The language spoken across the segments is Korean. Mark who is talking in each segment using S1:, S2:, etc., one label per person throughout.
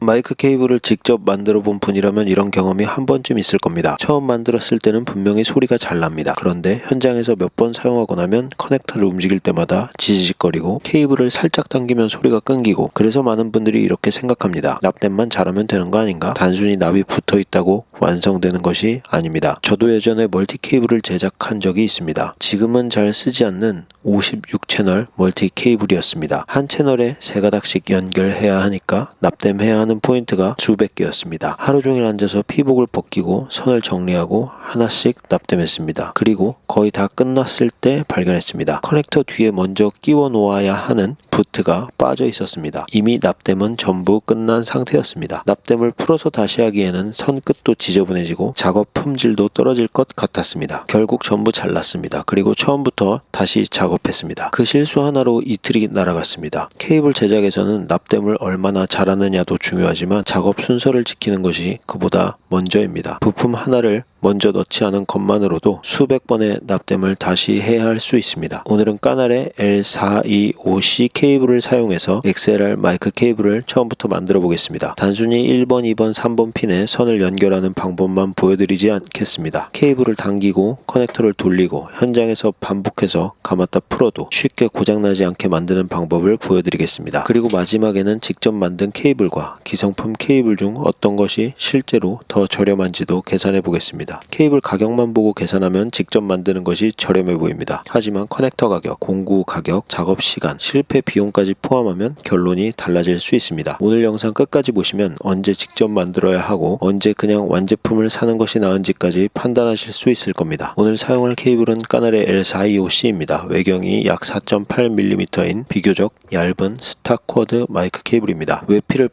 S1: 마이크 케이블을 직접 만들어 본 분이라면 이런 경험이 한 번쯤 있을 겁니다. 처음 만들었을 때는 분명히 소리가 잘 납니다. 그런데 현장에서 몇 번 사용하고 나면 커넥터를 움직일 때마다 지지직거리고 케이블을 살짝 당기면 소리가 끊기고, 그래서 많은 분들이 이렇게 생각합니다. 납땜만 잘하면 되는 거 아닌가? 단순히 납이 붙어 있다고 완성되는 것이 아닙니다. 저도 예전에 멀티 케이블을 제작한 적이 있습니다. 지금은 잘 쓰지 않는 56채널 멀티 케이블이었습니다. 한 채널에 3가닥씩 연결해야 하니까 납땜해야 하는 포인트가 수백 개였습니다. 하루 종일 앉아서 피복을 벗기고 선을 정리하고 하나씩 납땜했습니다. 그리고 거의 다 끝났을 때 발견했습니다. 커넥터 뒤에 먼저 끼워 놓아야 하는 부트가 빠져 있었습니다. 이미 납땜은 전부 끝난 상태였습니다. 납땜을 풀어서 다시 하기에는 선 끝도 지저분해지고 작업 품질도 떨어질 것 같았습니다. 결국 전부 잘랐습니다. 그리고 처음부터 다시 작업했습니다. 그 실수 하나로 이틀이 날아갔습니다. 케이블 제작에서는 납땜을 얼마나 잘하느냐도 중요하지만 작업 순서를 지키는 것이 그보다 먼저입니다. 부품 하나를 먼저 넣지 않은 것만으로도 수백 번의 납땜을 다시 해야 할 수 있습니다. 오늘은 까날의 L425C 케이블을 사용해서 XLR 마이크 케이블을 처음부터 만들어 보겠습니다. 단순히 1번, 2번, 3번 핀에 선을 연결하는 방법만 보여드리지 않겠습니다. 케이블을 당기고 커넥터를 돌리고 현장에서 반복해서 감았다 풀어도 쉽게 고장나지 않게 만드는 방법을 보여드리겠습니다. 그리고 마지막에는 직접 만든 케이블과 기성품 케이블 중 어떤 것이 실제로 더 저렴한지도 계산해 보겠습니다. 케이블 가격만 보고 계산하면 직접 만드는 것이 저렴해 보입니다. 하지만 커넥터 가격, 공구 가격, 작업 시간, 실패 비용까지 포함하면 결론이 달라질 수 있습니다. 오늘 영상 끝까지 보시면 언제 직접 만들어야 하고 언제 그냥 완제품을 사는 것이 나은지까지 판단하실 수 있을 겁니다. 오늘 사용할 케이블은 까날의 L425C입니다. 외경이 약 4.8mm인 비교적 얇은 스타쿼드 마이크 케이블입니다. 외피를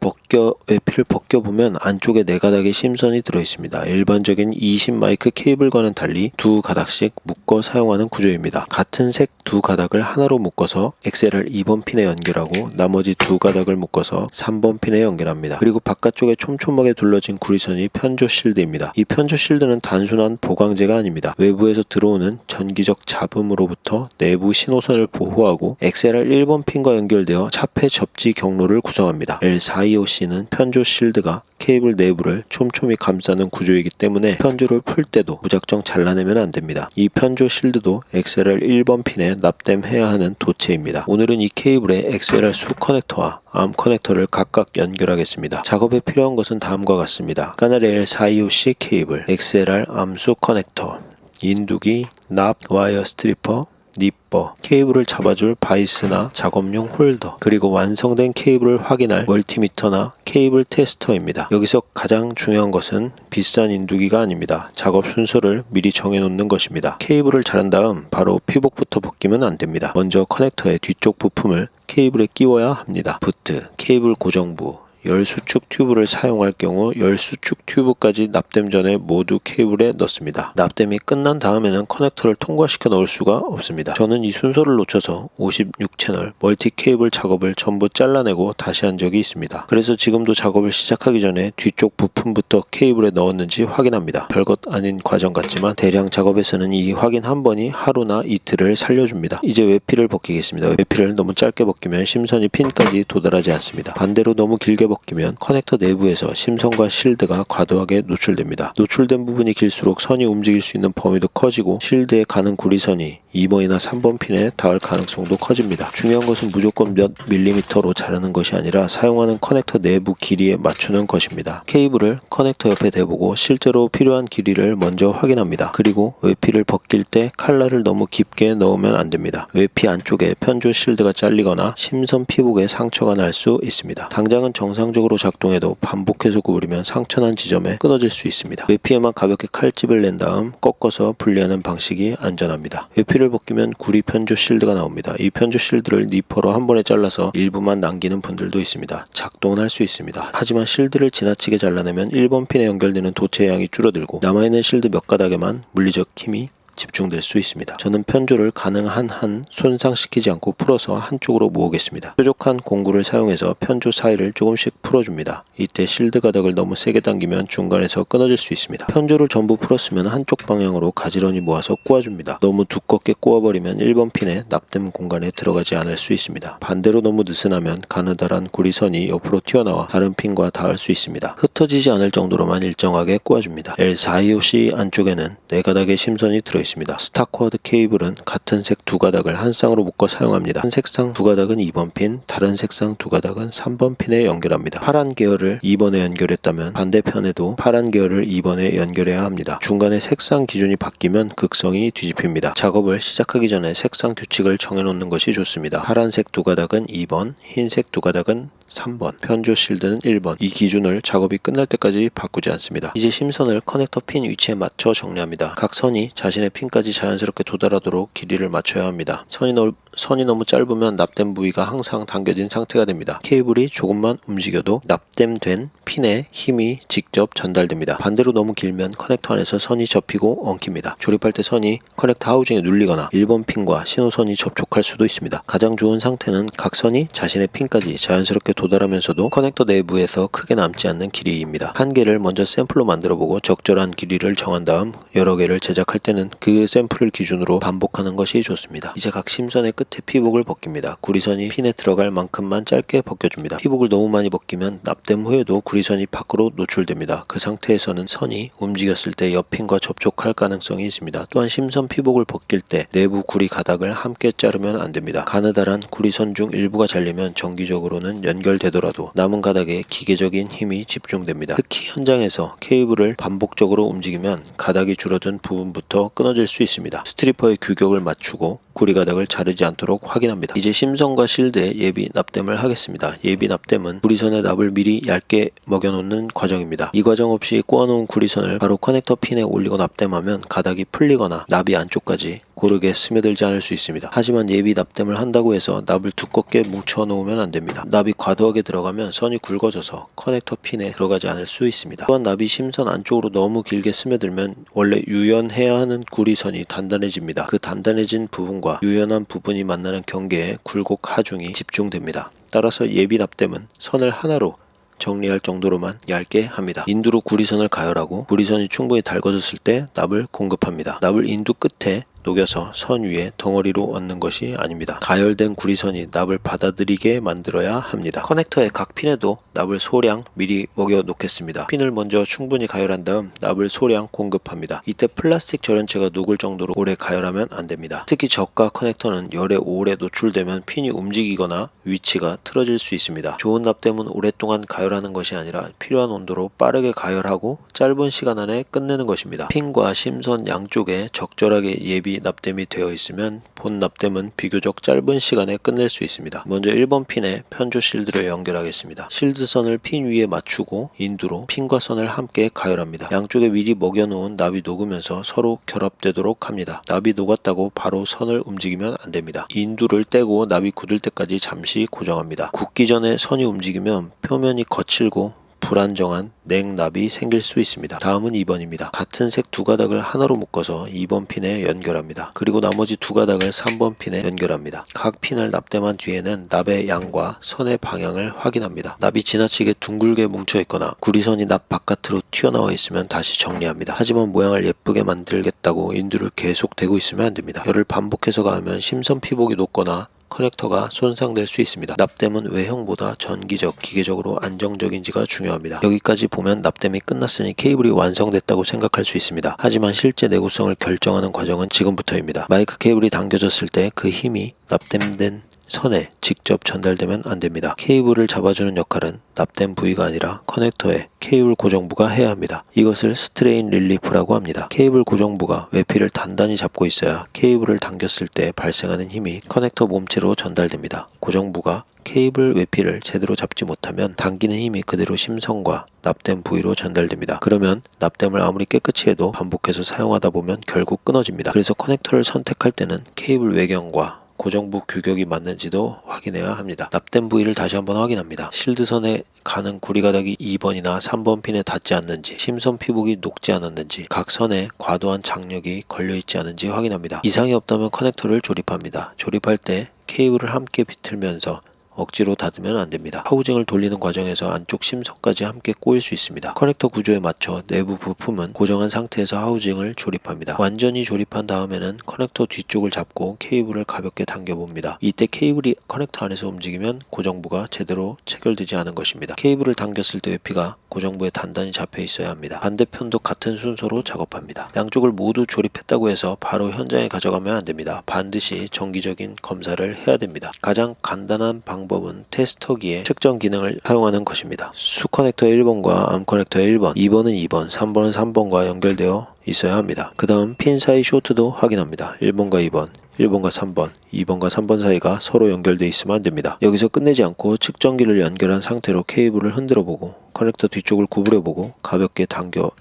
S1: 벗겨보면 안쪽에 4가닥의 심선이 들어있습니다. 일반적인 20 마이크 케이블과는 달리 2가닥씩 묶어 사용하는 구조입니다. 같은 색 2가닥을 하나로 묶어서 XLR 2번 핀에 연결하고 나머지 2가닥을 묶어서 3번 핀에 연결합니다. 그리고 바깥쪽에 촘촘하게 둘러진 구리선이 편조 실드입니다. 이 편조 실드는 단순한 보강제가 아닙니다. 외부에서 들어오는 전기적 잡음으로부터 내부 신호선을 보호하고 XLR 1번 핀과 연결되어 차폐 접지 경로를 구성합니다. L425C는 편조 실드가 케이블 내부를 촘촘히 감싸는 구조이기 때문에 편조를 풀 때도 무작정 잘라내면 안됩니다. 이 편조 실드도 XLR 1번 핀에 납땜해야 하는 도체입니다. 오늘은 이 케이블에 XLR 수 커넥터와 암 커넥터를 각각 연결하겠습니다. 작업에 필요한 것은 다음과 같습니다. 까날의 L425C 케이블, XLR 암수 커넥터, 인두기, 납, 와이어 스트리퍼, 니퍼, 케이블을 잡아줄 바이스나 작업용 홀더, 그리고 완성된 케이블을 확인할 멀티미터나 케이블 테스터입니다. 여기서 가장 중요한 것은 비싼 인두기가 아닙니다. 작업 순서를 미리 정해놓는 것입니다. 케이블을 자른 다음 바로 피복부터 벗기면 안됩니다. 먼저 커넥터의 뒤쪽 부품을 케이블에 끼워야 합니다. 부트, 케이블 고정부, 열수축 튜브를 사용할 경우 열수축 튜브까지 납땜 전에 모두 케이블에 넣습니다. 납땜이 끝난 다음에는 커넥터를 통과시켜 넣을 수가 없습니다. 저는 이 순서를 놓쳐서 56채널 멀티 케이블 작업을 전부 잘라내고 다시 한 적이 있습니다. 그래서 지금도 작업을 시작하기 전에 뒤쪽 부품부터 케이블에 넣었는지 확인합니다. 별것 아닌 과정 같지만 대량 작업에서는 이 확인 한 번이 하루나 이틀을 살려줍니다. 이제 외피를 벗기겠습니다. 외피를 너무 짧게 벗기면 심선이 핀까지 도달하지 않습니다. 반대로 너무 길게 벗기면 커넥터 내부에서 심선과 실드가 과도하게 노출됩니다. 노출된 부분이 길수록 선이 움직일 수 있는 범위도 커지고 실드에 가는 구리선이 2번이나 3번 핀에 닿을 가능성도 커집니다. 중요한 것은 무조건 몇 밀리미터로 자르는 것이 아니라 사용하는 커넥터 내부 길이에 맞추는 것입니다. 케이블을 커넥터 옆에 대보고 실제로 필요한 길이를 먼저 확인합니다. 그리고 외피를 벗길 때 칼날을 너무 깊게 넣으면 안됩니다. 외피 안쪽에 편조 실드가 잘리거나 심선 피복에 상처가 날 수 있습니다. 당장은 정상적으로 작동해도 반복해서 구부리면 상처난 지점에 끊어질 수 있습니다. 외피에만 가볍게 칼집을 낸 다음 꺾어서 분리하는 방식이 안전합니다. 외피를 벗기면 구리 편조 실드가 나옵니다. 이 편조 실드를 니퍼로 한 번에 잘라서 일부만 남기는 분들도 있습니다. 작동은 할 수 있습니다. 하지만 실드를 지나치게 잘라내면 1번 핀에 연결되는 도체의 양이 줄어들고 남아있는 실드 몇 가닥에만 물리적 힘이 집중될 수 있습니다. 저는 편조를 가능한 한 손상시키지 않고 풀어서 한쪽으로 모으겠습니다. 뾰족한 공구를 사용해서 편조 사이를 조금씩 풀어줍니다. 이때 실드 가닥을 너무 세게 당기면 중간에서 끊어질 수 있습니다. 편조를 전부 풀었으면 한쪽 방향으로 가지런히 모아서 꼬아줍니다. 너무 두껍게 꼬아버리면 1번 핀의 납땜 공간에 들어가지 않을 수 있습니다. 반대로 너무 느슨하면 가느다란 구리선이 옆으로 튀어나와 다른 핀과 닿을 수 있습니다. 흩어지지 않을 정도로만 일정하게 꼬아줍니다. L425C 안쪽에는 4가닥의 심선이 들어있습니다. 스타코어드 케이블은 같은 색 2가닥을 한 쌍으로 묶어 사용합니다. 한 색상 2가닥은 2번 핀, 다른 색상 2가닥은 3번 핀에 연결합니다. 파란 계열을 2번에 연결했다면 반대편에도 파란 계열을 2번에 연결해야 합니다. 중간에 색상 기준이 바뀌면 극성이 뒤집힙니다. 작업을 시작하기 전에 색상 규칙을 정해놓는 것이 좋습니다. 파란색 2가닥은 2번, 흰색 2가닥은 3번, 편조 실드는 1번. 이 기준을 작업이 끝날 때까지 바꾸지 않습니다. 이제 심선을 커넥터 핀 위치에 맞춰 정리합니다. 각 선이 자신의 핀까지 자연스럽게 도달하도록 길이를 맞춰야 합니다. 선이 너무 짧으면 납땜 부위가 항상 당겨진 상태가 됩니다. 케이블이 조금만 움직여도 납땜된 핀에 힘이 직접 전달됩니다. 반대로 너무 길면 커넥터 안에서 선이 접히고 엉킵니다. 조립할 때 선이 커넥터 하우징에 눌리거나 1번 핀과 신호선이 접촉할 수도 있습니다. 가장 좋은 상태는 각 선이 자신의 핀까지 자연스럽게 도달하면서도 커넥터 내부에서 크게 남지 않는 길이입니다. 한 개를 먼저 샘플로 만들어보고 적절한 길이를 정한 다음 여러 개를 제작할 때는 그 샘플을 기준으로 반복하는 것이 좋습니다. 이제 각 심선의 끝에 피복을 벗깁니다. 구리선이 핀에 들어갈 만큼만 짧게 벗겨줍니다. 피복을 너무 많이 벗기면 납땜 후에도 구리선이 밖으로 노출됩니다. 그 상태에서는 선이 움직였을 때 옆 핀과 접촉할 가능성이 있습니다. 또한 심선 피복을 벗길 때 내부 구리 가닥을 함께 자르면 안됩니다. 가느다란 구리선 중 일부가 잘리면 정기적으로는 연결되더라도 남은 가닥에 기계적인 힘이 집중됩니다. 특히 현장에서 케이블을 반복적으로 움직이면 가닥이 줄어든 부분부터 끊어질 수 있습니다. 스트리퍼의 규격을 맞추고 구리 가닥을 자르지 않도록 확인합니다. 이제 심선과 실드에 예비 납땜을 하겠습니다. 예비 납땜은 구리선의 납을 미리 얇게 먹여놓는 과정입니다. 이 과정 없이 꼬아놓은 구리선을 바로 커넥터 핀에 올리고 납땜하면 가닥이 풀리거나 납이 안쪽까지 고르게 스며들지 않을 수 있습니다. 하지만 예비 납땜을 한다고 해서 납을 두껍게 뭉쳐 놓으면 안됩니다. 납이 과도하게 들어가면 선이 굵어져서 커넥터 핀에 들어가지 않을 수 있습니다. 또한 납이 심선 안쪽으로 너무 길게 스며들면 원래 유연해야 하는 구리선이 단단해집니다. 그 단단해진 부분과 유연한 부분이 만나는 경계에 굴곡 하중이 집중됩니다. 따라서 예비 납땜은 선을 하나로 정리할 정도로만 얇게 합니다. 인두로 구리선을 가열하고 구리선이 충분히 달궈졌을 때 납을 공급합니다. 납을 인두 끝에 녹여서 선 위에 덩어리로 얹는 것이 아닙니다. 가열된 구리선이 납을 받아들이게 만들어야 합니다. 커넥터의 각 핀에도 납을 소량 미리 먹여 놓겠습니다. 핀을 먼저 충분히 가열한 다음 납을 소량 공급합니다. 이때 플라스틱 절연체가 녹을 정도로 오래 가열하면 안됩니다. 특히 저가 커넥터는 열에 오래 노출되면 핀이 움직이거나 위치가 틀어질 수 있습니다. 좋은 납땜은 오랫동안 가열하는 것이 아니라 필요한 온도로 빠르게 가열하고 짧은 시간 안에 끝내는 것입니다. 핀과 심선 양쪽에 적절하게 예비 납땜이 되어 있으면 본 납땜은 비교적 짧은 시간에 끝낼 수 있습니다. 먼저 1번 핀에 편조 실드를 연결하겠습니다. 실드선을 핀 위에 맞추고 인두로 핀과 선을 함께 가열합니다. 양쪽에 미리 먹여놓은 납이 녹으면서 서로 결합되도록 합니다. 납이 녹았다고 바로 선을 움직이면 안됩니다. 인두를 떼고 납이 굳을 때까지 잠시 고정합니다. 굳기 전에 선이 움직이면 표면이 거칠고 불안정한 냉납이 생길 수 있습니다. 다음은 2번입니다. 같은 색 2가닥을 하나로 묶어서 2번 핀에 연결합니다. 그리고 나머지 2가닥을 3번 핀에 연결합니다. 각 핀을 납땜한 뒤에는 납의 양과 선의 방향을 확인합니다. 납이 지나치게 둥글게 뭉쳐 있거나 구리선이 납 바깥으로 튀어나와 있으면 다시 정리합니다. 하지만 모양을 예쁘게 만들겠다고 인두를 계속 대고 있으면 안됩니다. 열을 반복해서 가하면 심선 피복이 높거나 커넥터가 손상될 수 있습니다. 납땜은 외형보다 전기적, 기계적으로 안정적인지가 중요합니다. 여기까지 보면 납땜이 끝났으니 케이블이 완성됐다고 생각할 수 있습니다. 하지만 실제 내구성을 결정하는 과정은 지금부터입니다. 마이크 케이블이 당겨졌을 때 그 힘이 납땜된 선에 직접 전달되면 안됩니다. 케이블을 잡아주는 역할은 납땜 부위가 아니라 커넥터의 케이블 고정부가 해야 합니다. 이것을 스트레인 릴리프라고 합니다. 케이블 고정부가 외피를 단단히 잡고 있어야 케이블을 당겼을 때 발생하는 힘이 커넥터 몸체로 전달됩니다. 고정부가 케이블 외피를 제대로 잡지 못하면 당기는 힘이 그대로 심선과 납땜 부위로 전달됩니다. 그러면 납땜을 아무리 깨끗이 해도 반복해서 사용하다 보면 결국 끊어집니다. 그래서 커넥터를 선택할 때는 케이블 외경과 고정부 규격이 맞는지도 확인해야 합니다. 납땜 부위를 다시 한번 확인합니다. 실드선에 가는 구리가닥이 2번이나 3번 핀에 닿지 않는지, 심선 피복이 녹지 않았는지, 각 선에 과도한 장력이 걸려있지 않은지 확인합니다. 이상이 없다면 커넥터를 조립합니다. 조립할 때 케이블을 함께 비틀면서 억지로 닫으면 안됩니다. 하우징을 돌리는 과정에서 안쪽 심선까지 함께 꼬일 수 있습니다. 커넥터 구조에 맞춰 내부 부품은 고정한 상태에서 하우징을 조립합니다. 완전히 조립한 다음에는 커넥터 뒤쪽을 잡고 케이블을 가볍게 당겨봅니다. 이때 케이블이 커넥터 안에서 움직이면 고정부가 제대로 체결되지 않은 것입니다. 케이블을 당겼을 때 외피가 고정부에 단단히 잡혀 있어야 합니다. 반대편도 같은 순서로 작업합니다. 양쪽을 모두 조립했다고 해서 바로 현장에 가져가면 안됩니다. 반드시 정기적인 검사를 해야 됩니다. 가장 간단한 방법은 테스터기의 측정 기능을 사용하는 것입니다. 수 커넥터 1번과 암 커넥터 1번, 2번은 2번, 3번은 3번과 연결되어 있어야 합니다. 그 다음 핀 사이 쇼트도 확인합니다. 1번과 2번, 1번과 3번, 2번과 3번 사이가 서로 연결되어 있으면 안됩니다. 여기서 끝내지 않고 측정기를 연결한 상태로 케이블을 흔들어보고 커넥터 뒤쪽을 구부려보고 가볍게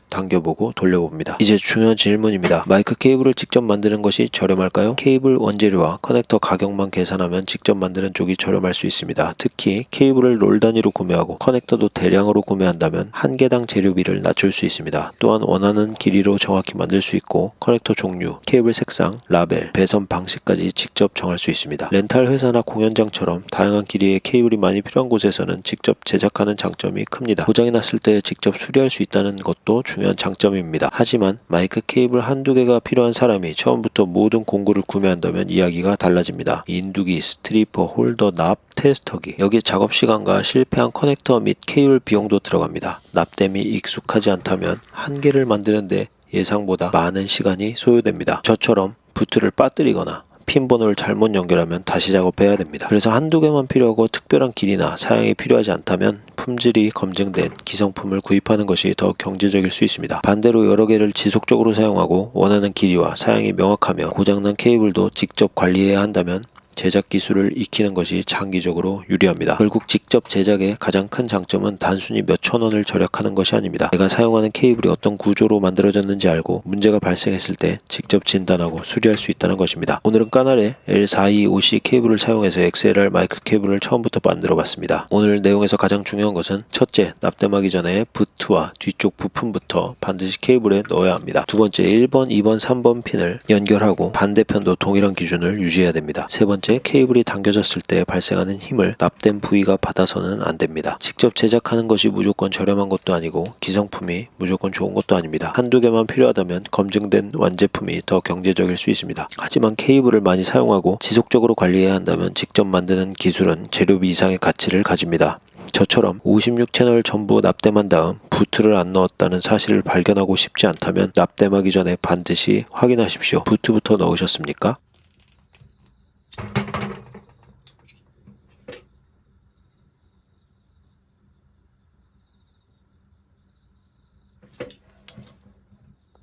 S1: 당겨보고 돌려봅니다. 이제 중요한 질문입니다. 마이크 케이블을 직접 만드는 것이 저렴할까요? 케이블 원재료와 커넥터 가격만 계산하면 직접 만드는 쪽이 저렴할 수 있습니다. 특히 케이블을 롤 단위로 구매하고 커넥터도 대량으로 구매한다면 한 개당 재료비를 낮출 수 있습니다. 또한 원하는 길이로 정확히 만들 수 있고 커넥터 종류, 케이블 색상, 라벨, 배선 방식까지 직접 정할 수 있습니다. 렌탈 회사나 공연장처럼 다양한 길이의 케이블이 많이 필요한 곳에서는 직접 제작하는 장점이 큽니다. 고장이 났을 때 직접 수리할 수 있다는 것도 중요한 장점입니다. 하지만 마이크 케이블 한두 개가 필요한 사람이 처음부터 모든 공구를 구매한다면 이야기가 달라집니다. 인두기, 스트리퍼, 홀더, 납, 테스터기, 여기에 작업 시간과 실패한 커넥터 및 케이블 비용도 들어갑니다. 납땜이 익숙하지 않다면 한 개를 만드는데 예상보다 많은 시간이 소요됩니다. 저처럼 부트를 빠뜨리거나 핀 번호를 잘못 연결하면 다시 작업해야 됩니다. 그래서 한두 개만 필요하고 특별한 길이나 사양이 필요하지 않다면 품질이 검증된 기성품을 구입하는 것이 더 경제적일 수 있습니다. 반대로 여러 개를 지속적으로 사용하고 원하는 길이와 사양이 명확하며 고장난 케이블도 직접 관리해야 한다면 제작 기술을 익히는 것이 장기적으로 유리합니다. 결국 직접 제작의 가장 큰 장점은 단순히 몇천 원을 절약하는 것이 아닙니다. 내가 사용하는 케이블이 어떤 구조로 만들어졌는지 알고 문제가 발생했을 때 직접 진단하고 수리할 수 있다는 것입니다. 오늘은 까날의 L425C 케이블을 사용해서 XLR 마이크 케이블을 처음부터 만들어 봤습니다. 오늘 내용에서 가장 중요한 것은 첫째, 납땜하기 전에 부트와 뒤쪽 부품부터 반드시 케이블에 넣어야 합니다. 두 번째, 1번, 2번, 3번 핀을 연결하고 반대편도 동일한 기준을 유지해야 됩니다. 세 번째, 케이블이 당겨졌을 때 발생하는 힘을 납땜 부위가 받아서는 안됩니다. 직접 제작하는 것이 무조건 저렴한 것도 아니고 기성품이 무조건 좋은 것도 아닙니다. 한두 개만 필요하다면 검증된 완제품이 더 경제적일 수 있습니다. 하지만 케이블을 많이 사용하고 지속적으로 관리해야 한다면 직접 만드는 기술은 재료비 이상의 가치를 가집니다. 저처럼 56채널 전부 납땜한 다음 부트를 안 넣었다는 사실을 발견하고 싶지 않다면 납땜하기 전에 반드시 확인하십시오. 부트부터 넣으셨습니까?